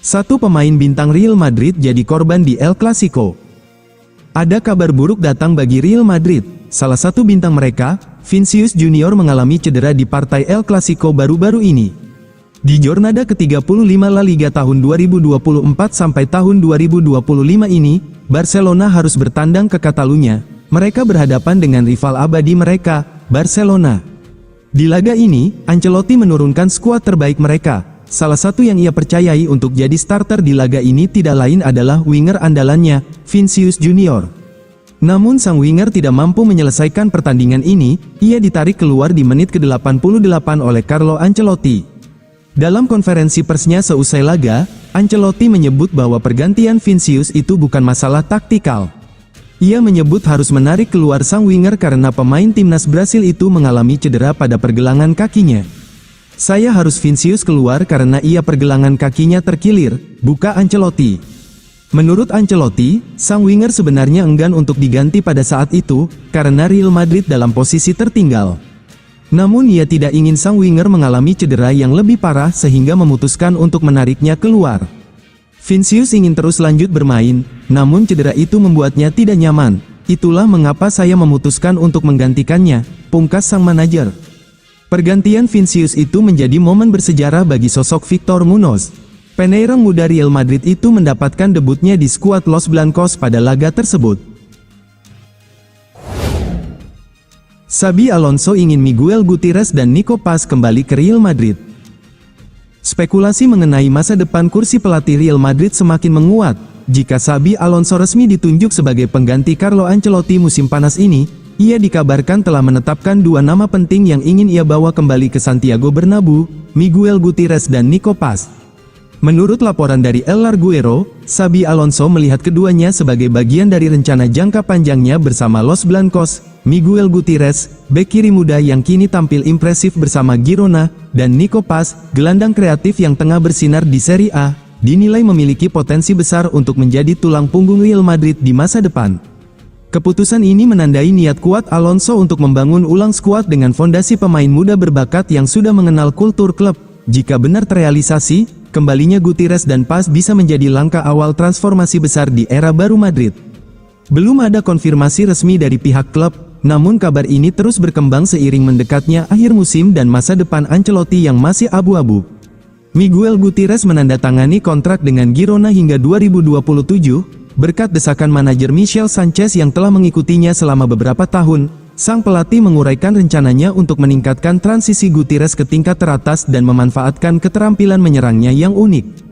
Satu pemain bintang Real Madrid jadi korban di El Clasico. Ada kabar buruk datang bagi Real Madrid. Salah satu bintang mereka, Vinicius Junior mengalami cedera di partai El Clasico baru-baru ini. Di jornada ke-35 La Liga tahun 2024 sampai tahun 2025 ini, Barcelona harus bertandang ke Catalunya. Mereka berhadapan dengan rival abadi mereka, Barcelona. Di laga ini, Ancelotti menurunkan skuad terbaik mereka. Salah satu yang ia percayai untuk jadi starter di laga ini tidak lain adalah winger andalannya, Vinicius Junior. Namun sang winger tidak mampu menyelesaikan pertandingan ini, ia ditarik keluar di menit ke-88 oleh Carlo Ancelotti. Dalam konferensi persnya seusai laga, Ancelotti menyebut bahwa pergantian Vinicius itu bukan masalah taktikal. Ia menyebut harus menarik keluar sang winger karena pemain timnas Brasil itu mengalami cedera pada pergelangan kakinya. Saya harus Vinicius keluar karena ia pergelangan kakinya terkilir, buka Ancelotti. Menurut Ancelotti, sang winger sebenarnya enggan untuk diganti pada saat itu, karena Real Madrid dalam posisi tertinggal. Namun ia tidak ingin sang winger mengalami cedera yang lebih parah sehingga memutuskan untuk menariknya keluar. Vinicius ingin terus lanjut bermain, namun cedera itu membuatnya tidak nyaman. Itulah mengapa saya memutuskan untuk menggantikannya, pungkas sang manajer. Pergantian Vinicius itu menjadi momen bersejarah bagi sosok Victor Munoz. Penyerang muda Real Madrid itu mendapatkan debutnya di skuad Los Blancos pada laga tersebut. Xabi Alonso ingin Miguel Gutierrez dan Nico Paz kembali ke Real Madrid. Spekulasi mengenai masa depan kursi pelatih Real Madrid semakin menguat. Jika Xabi Alonso resmi ditunjuk sebagai pengganti Carlo Ancelotti musim panas ini, ia dikabarkan telah menetapkan dua nama penting yang ingin ia bawa kembali ke Santiago Bernabeu, Miguel Gutierrez dan Nico Paz. Menurut laporan dari El Larguero, Xabi Alonso melihat keduanya sebagai bagian dari rencana jangka panjangnya bersama Los Blancos. Miguel Gutierrez, bek kiri muda yang kini tampil impresif bersama Girona, dan Nico Paz, gelandang kreatif yang tengah bersinar di Serie A, dinilai memiliki potensi besar untuk menjadi tulang punggung Real Madrid di masa depan. Keputusan ini menandai niat kuat Alonso untuk membangun ulang skuad dengan fondasi pemain muda berbakat yang sudah mengenal kultur klub. Jika benar terrealisasi, kembalinya Gutierrez dan Paz bisa menjadi langkah awal transformasi besar di era baru Madrid. Belum ada konfirmasi resmi dari pihak klub, namun kabar ini terus berkembang seiring mendekatnya akhir musim dan masa depan Ancelotti yang masih abu-abu. Miguel Gutierrez menandatangani kontrak dengan Girona hingga 2027, berkat desakan manajer Michel Sanchez yang telah mengikutinya selama beberapa tahun. Sang pelatih menguraikan rencananya untuk meningkatkan transisi Gutierrez ke tingkat teratas dan memanfaatkan keterampilan menyerangnya yang unik.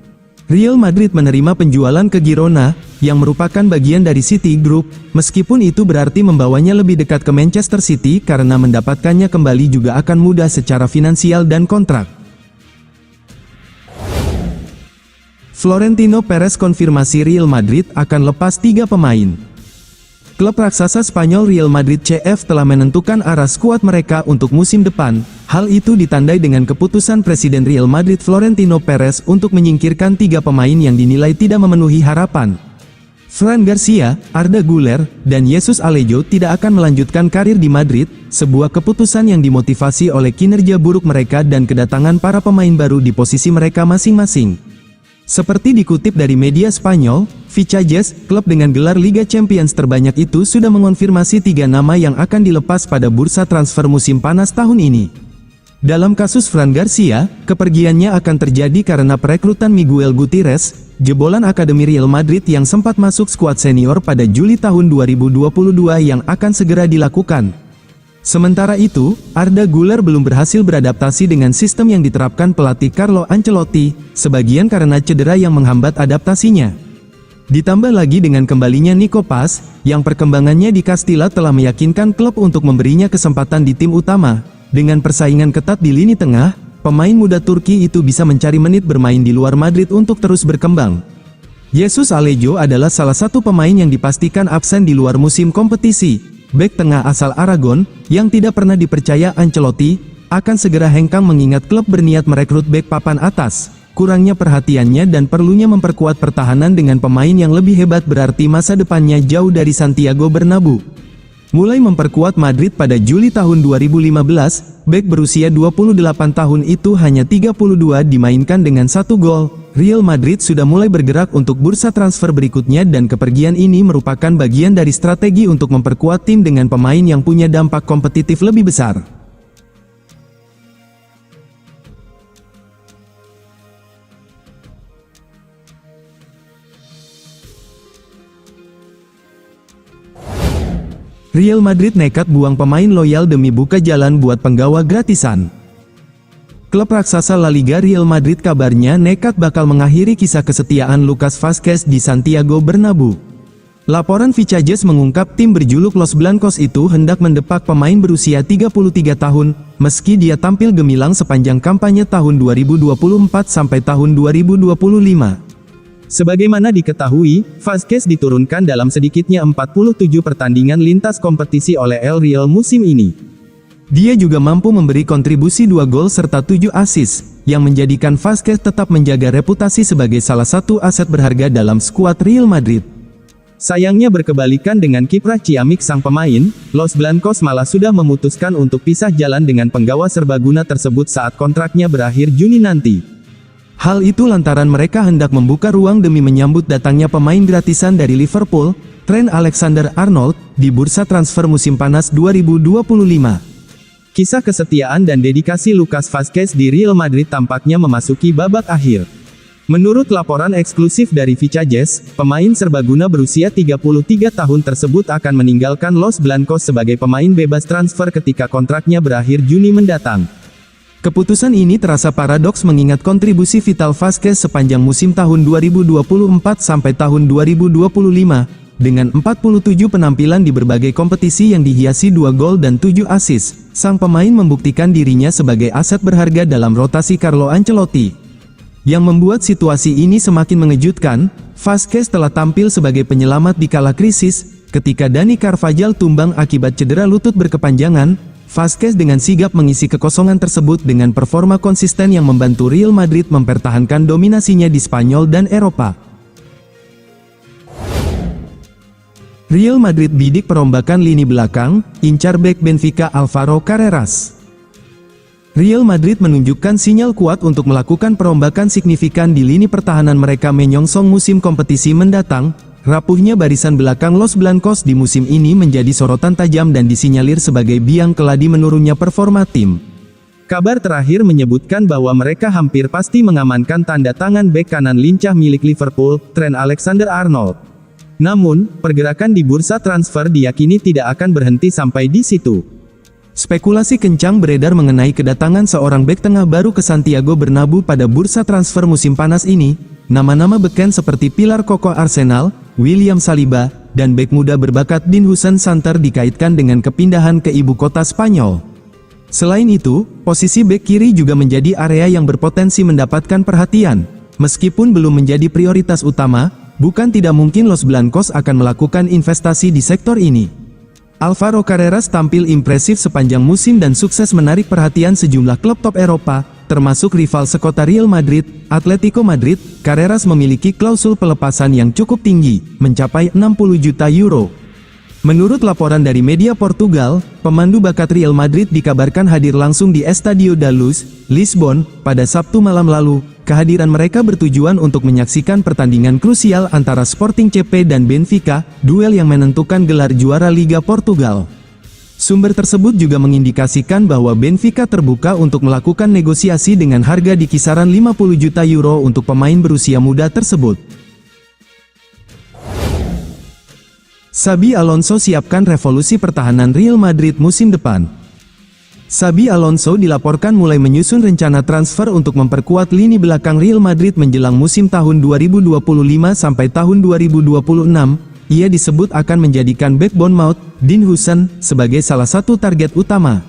Real Madrid menerima penjualan ke Girona, yang merupakan bagian dari City Group, meskipun itu berarti membawanya lebih dekat ke Manchester City karena mendapatkannya kembali juga akan mudah secara finansial dan kontrak. Florentino Perez konfirmasi Real Madrid akan lepas 3 pemain. Klub raksasa Spanyol Real Madrid CF telah menentukan arah skuad mereka untuk musim depan. Hal itu ditandai dengan keputusan Presiden Real Madrid Florentino Perez untuk menyingkirkan 3 pemain yang dinilai tidak memenuhi harapan. Fran Garcia, Arda Güler, dan Jesus Alejo tidak akan melanjutkan karir di Madrid, sebuah keputusan yang dimotivasi oleh kinerja buruk mereka dan kedatangan para pemain baru di posisi mereka masing-masing. Seperti dikutip dari media Spanyol, Fichajes, klub dengan gelar Liga Champions terbanyak itu sudah mengonfirmasi 3 nama yang akan dilepas pada bursa transfer musim panas tahun ini. Dalam kasus Fran Garcia, kepergiannya akan terjadi karena perekrutan Miguel Gutierrez, jebolan Akademi Real Madrid yang sempat masuk skuad senior pada Juli tahun 2022 yang akan segera dilakukan. Sementara itu, Arda Güler belum berhasil beradaptasi dengan sistem yang diterapkan pelatih Carlo Ancelotti, sebagian karena cedera yang menghambat adaptasinya. Ditambah lagi dengan kembalinya Nico Paz, yang perkembangannya di Castilla telah meyakinkan klub untuk memberinya kesempatan di tim utama. Dengan persaingan ketat di lini tengah, pemain muda Turki itu bisa mencari menit bermain di luar Madrid untuk terus berkembang. Jesus Alejo adalah salah satu pemain yang dipastikan absen di luar musim kompetisi. Bek tengah asal Aragon, yang tidak pernah dipercaya Ancelotti, akan segera hengkang mengingat klub berniat merekrut bek papan atas. Kurangnya perhatiannya dan perlunya memperkuat pertahanan dengan pemain yang lebih hebat berarti masa depannya jauh dari Santiago Bernabeu. Mulai memperkuat Madrid pada Juli tahun 2015, bek berusia 28 tahun itu hanya 32 dimainkan dengan 1 gol. Real Madrid sudah mulai bergerak untuk bursa transfer berikutnya dan kepergian ini merupakan bagian dari strategi untuk memperkuat tim dengan pemain yang punya dampak kompetitif lebih besar. Real Madrid nekat buang pemain loyal demi buka jalan buat penggawa gratisan. Klub raksasa La Liga Real Madrid kabarnya nekat bakal mengakhiri kisah kesetiaan Lucas Vazquez di Santiago Bernabeu. Laporan Vichajes mengungkap tim berjuluk Los Blancos itu hendak mendepak pemain berusia 33 tahun, meski dia tampil gemilang sepanjang kampanye tahun 2024 sampai tahun 2025. Sebagaimana diketahui, Vazquez diturunkan dalam sedikitnya 47 pertandingan lintas kompetisi oleh El Real musim ini. Dia juga mampu memberi kontribusi 2 gol serta 7 assist, yang menjadikan Vazquez tetap menjaga reputasi sebagai salah satu aset berharga dalam skuad Real Madrid. Sayangnya berkebalikan dengan kiprah ciamik sang pemain, Los Blancos malah sudah memutuskan untuk pisah jalan dengan penggawa serbaguna tersebut saat kontraknya berakhir Juni nanti. Hal itu lantaran mereka hendak membuka ruang demi menyambut datangnya pemain gratisan dari Liverpool, Trent Alexander-Arnold, di bursa transfer musim panas 2025. Kisah kesetiaan dan dedikasi Lucas Vazquez di Real Madrid tampaknya memasuki babak akhir. Menurut laporan eksklusif dari Vichajes, pemain serbaguna berusia 33 tahun tersebut akan meninggalkan Los Blancos sebagai pemain bebas transfer ketika kontraknya berakhir Juni mendatang. Keputusan ini terasa paradoks mengingat kontribusi vital Vazquez sepanjang musim tahun 2024 sampai tahun 2025, dengan 47 penampilan di berbagai kompetisi yang dihiasi 2 gol dan 7 assist, sang pemain membuktikan dirinya sebagai aset berharga dalam rotasi Carlo Ancelotti. Yang membuat situasi ini semakin mengejutkan, Vazquez telah tampil sebagai penyelamat di kala krisis, ketika Dani Carvajal tumbang akibat cedera lutut berkepanjangan. Vazquez dengan sigap mengisi kekosongan tersebut dengan performa konsisten yang membantu Real Madrid mempertahankan dominasinya di Spanyol dan Eropa. Real Madrid bidik perombakan lini belakang, incar bek Benfica Alvaro Carreras. Real Madrid menunjukkan sinyal kuat untuk melakukan perombakan signifikan di lini pertahanan mereka menyongsong musim kompetisi mendatang. Rapuhnya barisan belakang Los Blancos di musim ini menjadi sorotan tajam dan disinyalir sebagai biang keladi menurunnya performa tim. Kabar terakhir menyebutkan bahwa mereka hampir pasti mengamankan tanda tangan bek kanan lincah milik Liverpool, Trent Alexander-Arnold. Namun, pergerakan di bursa transfer diyakini tidak akan berhenti sampai di situ. Spekulasi kencang beredar mengenai kedatangan seorang bek tengah baru ke Santiago Bernabeu pada bursa transfer musim panas ini. Nama-nama beken seperti pilar kokoh Arsenal, William Saliba, dan bek muda berbakat Dinhusen Santer dikaitkan dengan kepindahan ke ibu kota Spanyol. Selain itu, posisi bek kiri juga menjadi area yang berpotensi mendapatkan perhatian. Meskipun belum menjadi prioritas utama, bukan tidak mungkin Los Blancos akan melakukan investasi di sektor ini. Alvaro Carreras tampil impresif sepanjang musim dan sukses menarik perhatian sejumlah klub top Eropa, termasuk rival sekota Real Madrid, Atletico Madrid. Carreras memiliki klausul pelepasan yang cukup tinggi, mencapai 60 juta euro. Menurut laporan dari media Portugal, pemandu bakat Real Madrid dikabarkan hadir langsung di Estadio da Luz, Lisbon, pada Sabtu malam lalu. Kehadiran mereka bertujuan untuk menyaksikan pertandingan krusial antara Sporting CP dan Benfica, duel yang menentukan gelar juara Liga Portugal. Sumber tersebut juga mengindikasikan bahwa Benfica terbuka untuk melakukan negosiasi dengan harga di kisaran 50 juta euro untuk pemain berusia muda tersebut. Xabi Alonso siapkan revolusi pertahanan Real Madrid musim depan. Xabi Alonso dilaporkan mulai menyusun rencana transfer untuk memperkuat lini belakang Real Madrid menjelang musim tahun 2025 sampai tahun 2026. Ia disebut akan menjadikan bek Bournemouth, Dinhusen, sebagai salah satu target utama.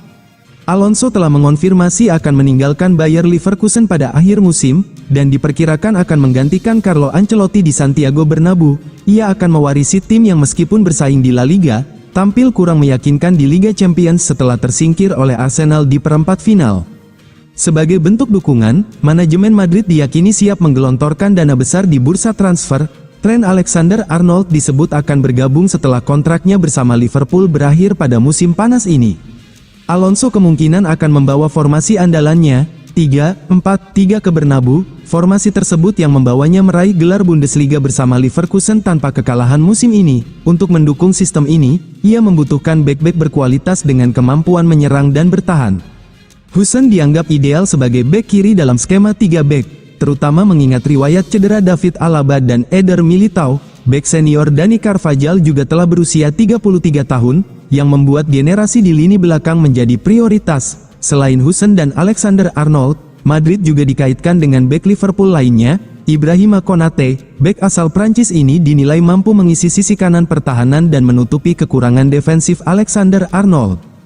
Alonso telah mengonfirmasi akan meninggalkan Bayer Leverkusen pada akhir musim, dan diperkirakan akan menggantikan Carlo Ancelotti di Santiago Bernabeu. Ia akan mewarisi tim yang meskipun bersaing di La Liga, tampil kurang meyakinkan di Liga Champions setelah tersingkir oleh Arsenal di perempat final. Sebagai bentuk dukungan, manajemen Madrid diyakini siap menggelontorkan dana besar di bursa transfer. Trent Alexander-Arnold disebut akan bergabung setelah kontraknya bersama Liverpool berakhir pada musim panas ini. Alonso kemungkinan akan membawa formasi andalannya, 3-4-3 ke Bernabeu. Formasi tersebut yang membawanya meraih gelar Bundesliga bersama Leverkusen tanpa kekalahan musim ini. Untuk mendukung sistem ini, ia membutuhkan bek-bek berkualitas dengan kemampuan menyerang dan bertahan. Huijsen dianggap ideal sebagai bek kiri dalam skema 3 bek, terutama mengingat riwayat cedera David Alaba dan Eder Militao. Bek senior Dani Carvajal juga telah berusia 33 tahun, yang membuat generasi di lini belakang menjadi prioritas. Selain Huijsen dan Alexander-Arnold, Madrid juga dikaitkan dengan bek Liverpool lainnya, Ibrahima Konate. Bek asal Prancis ini dinilai mampu mengisi sisi kanan pertahanan dan menutupi kekurangan defensif Alexander-Arnold.